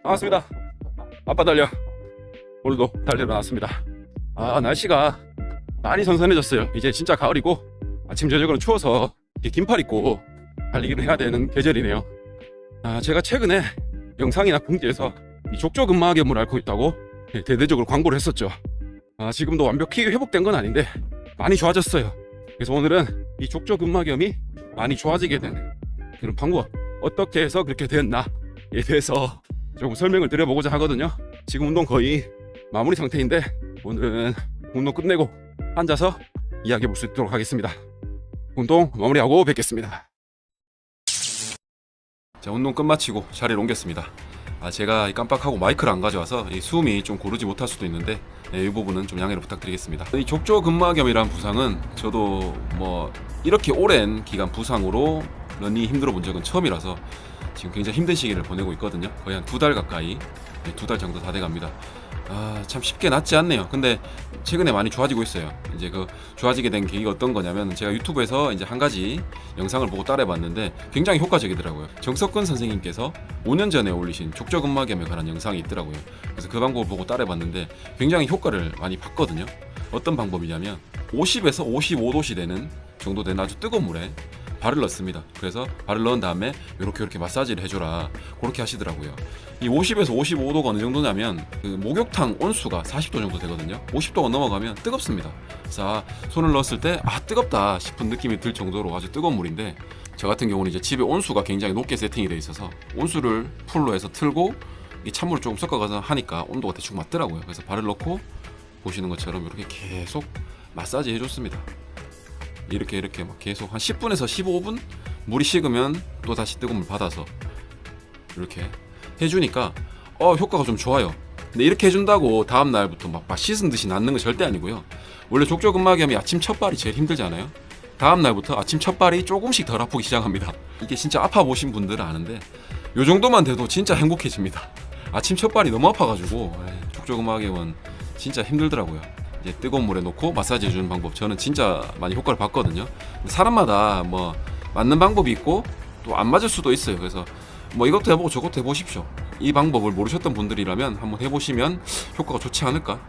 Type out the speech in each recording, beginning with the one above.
반갑습니다. 아빠 달려. 오늘도 달리러 나왔습니다. 날씨가 많이 선선해졌어요. 이제 진짜 가을이고 아침 저녁으로 추워서 긴팔 입고 달리기를 해야 되는 계절이네요. 제가 최근에 영상이나 공지에서 이 족저근막염을 앓고 있다고 대대적으로 광고를 했었죠. 지금도 완벽히 회복된 건 아닌데 많이 좋아졌어요. 그래서 오늘은 이 족저근막염이 많이 좋아지게 되는 그런 방법, 어떻게 해서 그렇게 됐나에 대해서 조금 설명을 드려보고자 하거든요. 지금 운동 거의 마무리 상태인데 오늘은 운동 끝내고 앉아서 이야기해 볼 수 있도록 하겠습니다. 운동 마무리하고 뵙겠습니다. 자, 운동 끝마치고 자리를 옮겼습니다. 제가 깜빡하고 마이크를 안 가져와서 이 숨이 좀 고르지 못할 수도 있는데 이 부분은 좀 양해를 부탁드리겠습니다. 이 족저근막염이란 부상은 저도 이렇게 오랜 기간 부상으로 러닝이 힘들어 본 적은 처음이라서 지금 굉장히 힘든 시기를 보내고 있거든요. 거의 한 2달 가까이, 2달 정도 다 돼갑니다. 참 쉽게 낫지 않네요. 근데 최근에 많이 좋아지고 있어요. 이제 그 좋아지게 된 계기가 어떤 거냐면, 제가 유튜브에서 이제 한 가지 영상을 보고 따라해봤는데 굉장히 효과적이더라고요. 정석근 선생님께서 5년 전에 올리신 족저근막염에 관한 영상이 있더라고요. 그래서 그 방법을 보고 따라해봤는데 굉장히 효과를 많이 봤거든요. 어떤 방법이냐면 50에서 55도씨 되는 정도 된 아주 뜨거운 물에 발을 넣습니다. 그래서 발을 넣은 다음에 이렇게 마사지를 해줘라, 그렇게 하시더라고요. 이 50에서 55도가 어느 정도냐면 그 목욕탕 온수가 40도 정도 되거든요. 50도가 넘어가면 뜨겁습니다. 그래서 손을 넣었을 때 뜨겁다 싶은 느낌이 들 정도로 아주 뜨거운 물인데, 저 같은 경우는 이제 집에 온수가 굉장히 높게 세팅이 되어 있어서 온수를 풀로 해서 틀고 이 찬물을 조금 섞어가서 하니까 온도가 대충 맞더라고요. 그래서 발을 넣고 보시는 것처럼 이렇게 계속 마사지 해줬습니다. 이렇게 막 계속 한 10분에서 15분 물이 식으면 또 다시 뜨거운 물 받아서 이렇게 해주니까 효과가 좀 좋아요. 근데 이렇게 해준다고 다음 날부터 막 씻은 듯이 낫는 건 절대 아니고요. 원래 족저근막염이 아침 첫발이 제일 힘들잖아요. 다음 날부터 아침 첫발이 조금씩 덜 아프기 시작합니다. 이게 진짜 아파 보신 분들은 아는데 요 정도만 돼도 진짜 행복해집니다. 아침 첫발이 너무 아파가지고 족저근막염은 진짜 힘들더라고요. 이제 뜨거운 물에 넣고 마사지 해주는 방법, 저는 진짜 많이 효과를 봤거든요. 사람마다 맞는 방법이 있고 또 안 맞을 수도 있어요. 그래서 이것도 해보고 저것도 해보십시오. 이 방법을 모르셨던 분들이라면 한번 해보시면 효과가 좋지 않을까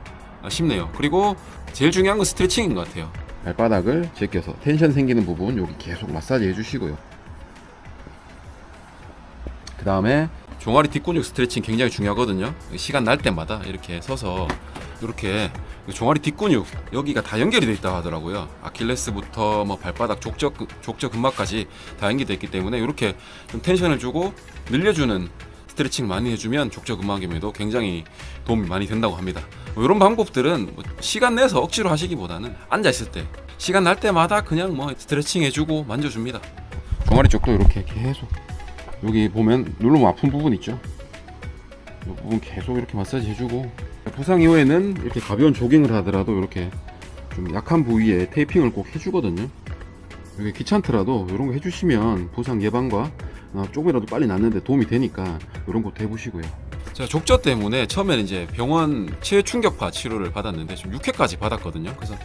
싶네요. 그리고 제일 중요한 건 스트레칭인 것 같아요. 발바닥을 제껴서 텐션 생기는 부분 여기 계속 마사지 해주시고요. 그 다음에 종아리 뒷근육 스트레칭 굉장히 중요하거든요. 시간 날 때마다 이렇게 서서 이렇게 종아리 뒷근육 여기가 다 연결이 되어 있다고 하더라고요. 아킬레스부터 발바닥 족저근막까지 다 연결되어 있기 때문에 이렇게 좀 텐션을 주고 늘려주는 스트레칭 많이 해주면 족저근막염에도 굉장히 도움이 많이 된다고 합니다. 이런 방법들은 시간 내서 억지로 하시기보다는 앉아있을 때 시간 날 때마다 그냥 스트레칭 해주고 만져줍니다. 종아리 쪽도 이렇게 계속 여기 보면 누르면 아픈 부분 있죠. 이 부분 계속 이렇게 마사지 해주고, 부상 이후에는 이렇게 가벼운 조깅을 하더라도 이렇게 좀 약한 부위에 테이핑을 꼭 해주거든요. 이게 귀찮더라도 이런 거 해주시면 부상 예방과 조금이라도 빨리 낫는데 도움이 되니까 이런 것도 해보시고요. 제가 족저 때문에 처음에는 이제 병원 체충격파 치료를 받았는데 지금 6회까지 받았거든요. 그래서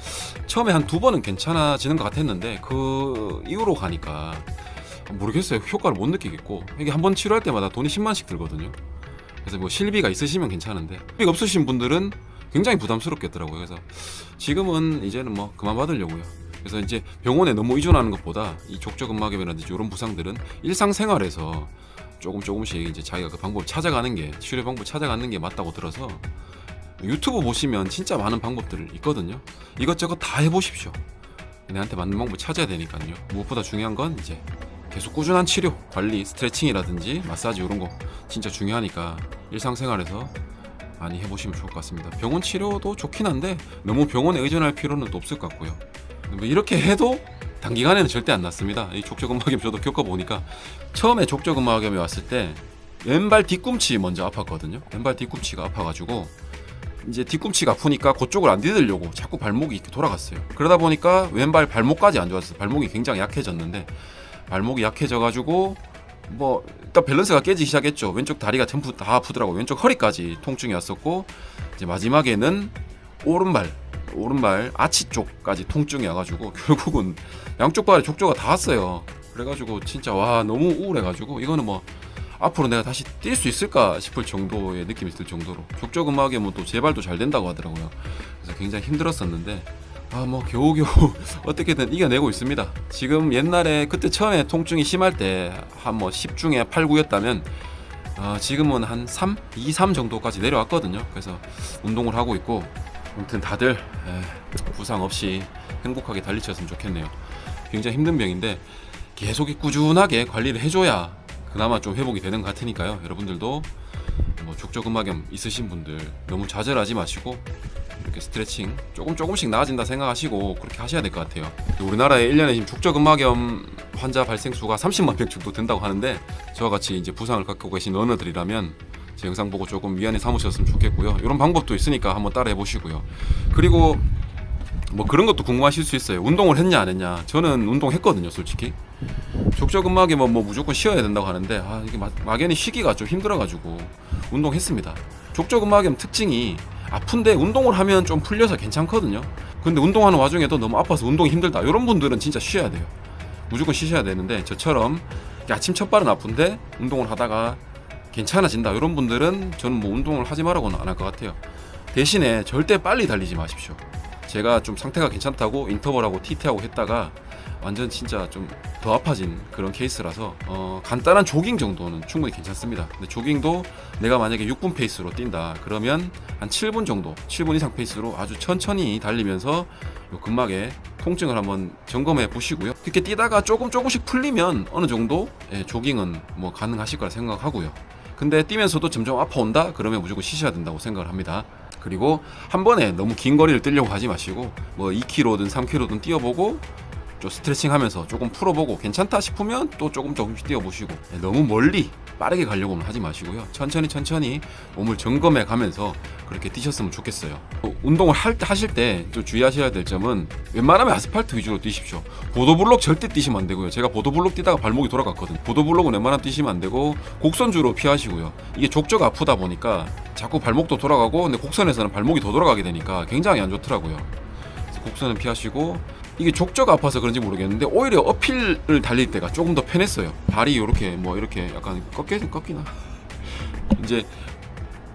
처음에 한 2번은 괜찮아지는 것 같았는데 그 이후로 가니까 모르겠어요. 효과를 못 느끼겠고, 이게 한 번 치료할 때마다 돈이 10만씩 들거든요. 그래서 실비가 있으시면 괜찮은데 실비가 없으신 분들은 굉장히 부담스럽겠더라고요. 그래서 지금은 이제는 그만 받으려고요. 그래서 이제 병원에 너무 의존하는 것보다 이 족저근막염이라든지 이런 부상들은 일상생활에서 조금씩 이제 자기가 그 방법을 찾아가는 게, 치료 방법을 찾아가는 게 맞다고 들어서 유튜브 보시면 진짜 많은 방법들이 있거든요. 이것저것 다 해보십시오. 내한테 맞는 방법을 찾아야 되니까요. 무엇보다 중요한 건 이제 계속 꾸준한 치료, 관리, 스트레칭이라든지 마사지 이런 거 진짜 중요하니까 일상생활에서 많이 해보시면 좋을 것 같습니다. 병원 치료도 좋긴 한데 너무 병원에 의존할 필요는 또 없을 것 같고요. 이렇게 해도 단기간에는 절대 안 낫습니다. 이 족저근막염 저도 겪어보니까 처음에 족저근막염이 왔을 때 왼발 뒤꿈치 먼저 아팠거든요. 왼발 뒤꿈치가 아파가지고 이제 뒤꿈치가 아프니까 그쪽을 안 디딜려고 자꾸 발목이 이렇게 돌아갔어요. 그러다 보니까 왼발 발목까지 안 좋았어요. 발목이 굉장히 약해졌는데, 발목이 약해져가지고 일단 밸런스가 깨지기 시작했죠. 왼쪽 다리가 전부 다 아프더라고요. 왼쪽 허리까지 통증이 왔었고, 이제 마지막에는 오른발 아치 쪽까지 통증이 와가지고 결국은 양쪽 발에 족저가 다 왔어요. 그래가지고 진짜 너무 우울해가지고 이거는 앞으로 내가 다시 뛸 수 있을까 싶을 정도의 느낌이 들 정도로 족저근막염은 또 재발도 잘 된다고 하더라고요. 그래서 굉장히 힘들었었는데 뭐 겨우겨우 어떻게든 이겨내고 있습니다. 지금 옛날에 그때 처음에 통증이 심할 때 한 뭐 10중에 8, 9였다면 지금은 한 3, 2, 3 정도까지 내려왔거든요. 그래서 운동을 하고 있고 아무튼 다들 부상 없이 행복하게 달리셨으면 좋겠네요. 굉장히 힘든 병인데 계속 꾸준하게 관리를 해줘야 그나마 좀 회복이 되는 것 같으니까요. 여러분들도 뭐 족저근막염 있으신 분들 너무 좌절하지 마시고 이렇게 스트레칭 조금씩 나아진다 생각하시고 그렇게 하셔야 될 것 같아요. 우리나라에 1년에 지금 족저근막염 환자 발생 수가 30만 명 정도 된다고 하는데 저와 같이 이제 부상을 갖고 계신 러너들이라면 제 영상 보고 조금 위안이 삼으셨으면 좋겠고요. 이런 방법도 있으니까 한번 따라해 보시고요. 그리고 뭐 그런 것도 궁금하실 수 있어요. 운동을 했냐 안 했냐. 저는 운동했거든요, 솔직히. 족저근막염은 뭐 무조건 쉬어야 된다고 하는데 이게 막연히 쉬기가 좀 힘들어가지고 운동했습니다. 족저근막염 특징이 아픈데 운동을 하면 좀 풀려서 괜찮거든요. 근데 운동하는 와중에도 너무 아파서 운동이 힘들다, 이런 분들은 진짜 쉬어야 돼요. 무조건 쉬셔야 되는데 저처럼 아침 첫발은 아픈데 운동을 하다가 괜찮아진다, 이런 분들은 저는 뭐 운동을 하지 말라고는 안 할 것 같아요. 대신에 절대 빨리 달리지 마십시오. 제가 좀 상태가 괜찮다고 인터벌하고 TT하고 했다가 완전 진짜 좀 더 아파진 그런 케이스라서 간단한 조깅 정도는 충분히 괜찮습니다. 근데 조깅도 내가 만약에 6분 페이스로 뛴다 그러면 한 7분 정도, 7분 이상 페이스로 아주 천천히 달리면서 요 근막에 통증을 한번 점검해 보시고요. 그렇게 뛰다가 조금씩 풀리면 어느 정도 조깅은 뭐 가능하실 거라 생각하고요. 근데 뛰면서도 점점 아파온다 그러면 무조건 쉬셔야 된다고 생각을 합니다. 그리고 한 번에 너무 긴 거리를 뛰려고 하지 마시고 뭐 2km든 3km든 뛰어보고 좀 스트레칭 하면서 조금 풀어보고 괜찮다 싶으면 또 조금씩 뛰어보시고 너무 멀리 빠르게 가려고는 하지 마시고요. 천천히 몸을 점검해 가면서 그렇게 뛰셨으면 좋겠어요. 운동을 하실 때 좀 주의하셔야 될 점은 웬만하면 아스팔트 위주로 뛰십시오. 보도블록 절대 뛰시면 안 되고요. 제가 보도블록 뛰다가 발목이 돌아갔거든요. 보도블록은 웬만하면 뛰시면 안 되고 곡선주로 피하시고요. 이게 족저가 아프다 보니까 자꾸 발목도 돌아가고, 근데 곡선에서는 발목이 더 돌아가게 되니까 굉장히 안 좋더라고요. 그래서 곡선은 피하시고, 이게 족저가 아파서 그런지 모르겠는데 오히려 어필을 달릴 때가 조금 더 편했어요. 발이 이렇게 약간 꺾이나 이제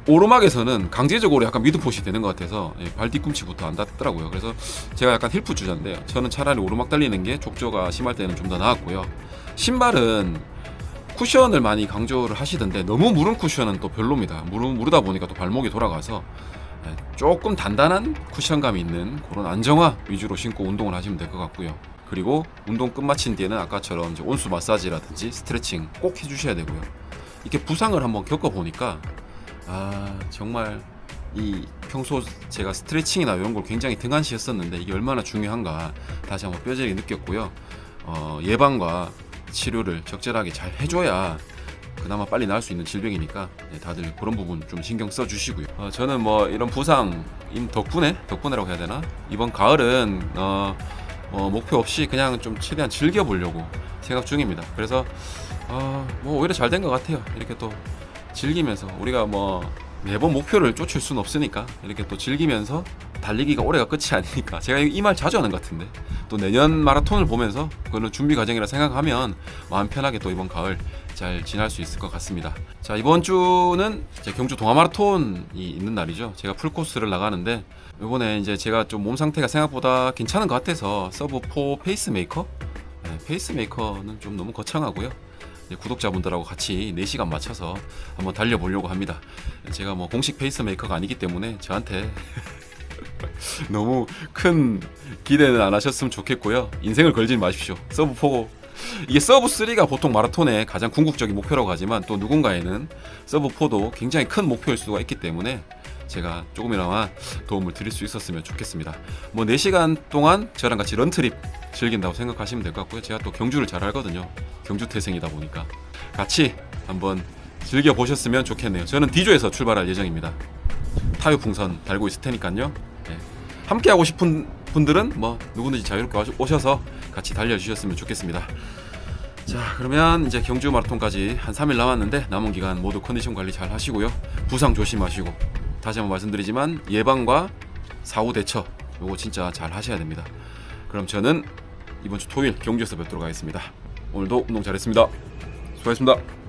오르막에서는 강제적으로 약간 미드풋이 되는 것 같아서 발 뒤꿈치부터 안 닿더라고요. 그래서 제가 약간 힐프 주자인데요. 저는 차라리 오르막 달리는 게 족저가 심할 때는 좀 더 나았고요. 신발은 쿠션을 많이 강조를 하시던데 너무 무른 쿠션은 또 별로입니다. 무르다 보니까 또 발목이 돌아가서 조금 단단한 쿠션감이 있는 그런 안정화 위주로 신고 운동을 하시면 될 것 같고요. 그리고 운동 끝마친 뒤에는 아까처럼 이제 온수 마사지라든지 스트레칭 꼭 해주셔야 되고요. 이렇게 부상을 한번 겪어보니까 정말 이 평소 제가 스트레칭이나 이런 걸 굉장히 등한시했었는데 이게 얼마나 중요한가 다시 한번 뼈저리게 느꼈고요. 예방과 치료를 적절하게 잘 해줘야 그나마 빨리 나을 수 있는 질병이니까 다들 그런 부분 좀 신경 써주시고요. 저는 뭐 이런 부상인 덕분에라고 해야 되나, 이번 가을은 목표 없이 그냥 좀 최대한 즐겨보려고 생각 중입니다. 그래서 뭐 오히려 잘 된 것 같아요. 이렇게 또 즐기면서, 우리가 뭐 매번 목표를 쫓을 수는 없으니까 이렇게 또 즐기면서 달리기가 올해가 끝이 아니니까, 제가 이 말 자주 하는 것 같은데 또 내년 마라톤을 보면서 그거는 준비 과정이라 생각하면 마음 편하게 또 이번 가을 잘 지날 수 있을 것 같습니다. 자, 이번 주는 이제 경주 동아 마라톤이 있는 날이죠. 제가 풀코스를 나가는데 이번에 이제 제가 좀 몸 상태가 생각보다 괜찮은 것 같아서 서브4 페이스메이커, 페이스메이커는 좀 너무 거창하고요. 구독자분들하고 같이 4시간 맞춰서 한번 달려보려고 합니다. 제가 뭐 공식 페이스메이커가 아니기 때문에 저한테 너무 큰 기대는 안 하셨으면 좋겠고요. 인생을 걸지 마십시오. 서브4, 이게 서브3가 보통 마라톤의 가장 궁극적인 목표라고 하지만 또 누군가에는 서브4도 굉장히 큰 목표일 수가 있기 때문에 제가 조금이나마 도움을 드릴 수 있었으면 좋겠습니다. 뭐 4시간 동안 저랑 같이 런트립 즐긴다고 생각하시면 될 것 같고요. 제가 또 경주를 잘 알거든요. 경주 태생이다 보니까 같이 한번 즐겨보셨으면 좋겠네요. 저는 D조에서 출발할 예정입니다. 타요 풍선 달고 있을 테니까요. 함께 하고 싶은 분들은 뭐 누구든지 자유롭게 오셔서 같이 달려주셨으면 좋겠습니다. 자, 그러면 이제 경주 마라톤까지 한 3일 남았는데 남은 기간 모두 컨디션 관리 잘 하시고요. 부상 조심하시고, 다시 한번 말씀드리지만 예방과 사후 대처 요거 진짜 잘 하셔야 됩니다. 그럼 저는 이번 주 토요일 경주에서 뵙도록 하겠습니다. 오늘도 운동 잘했습니다. 수고하셨습니다.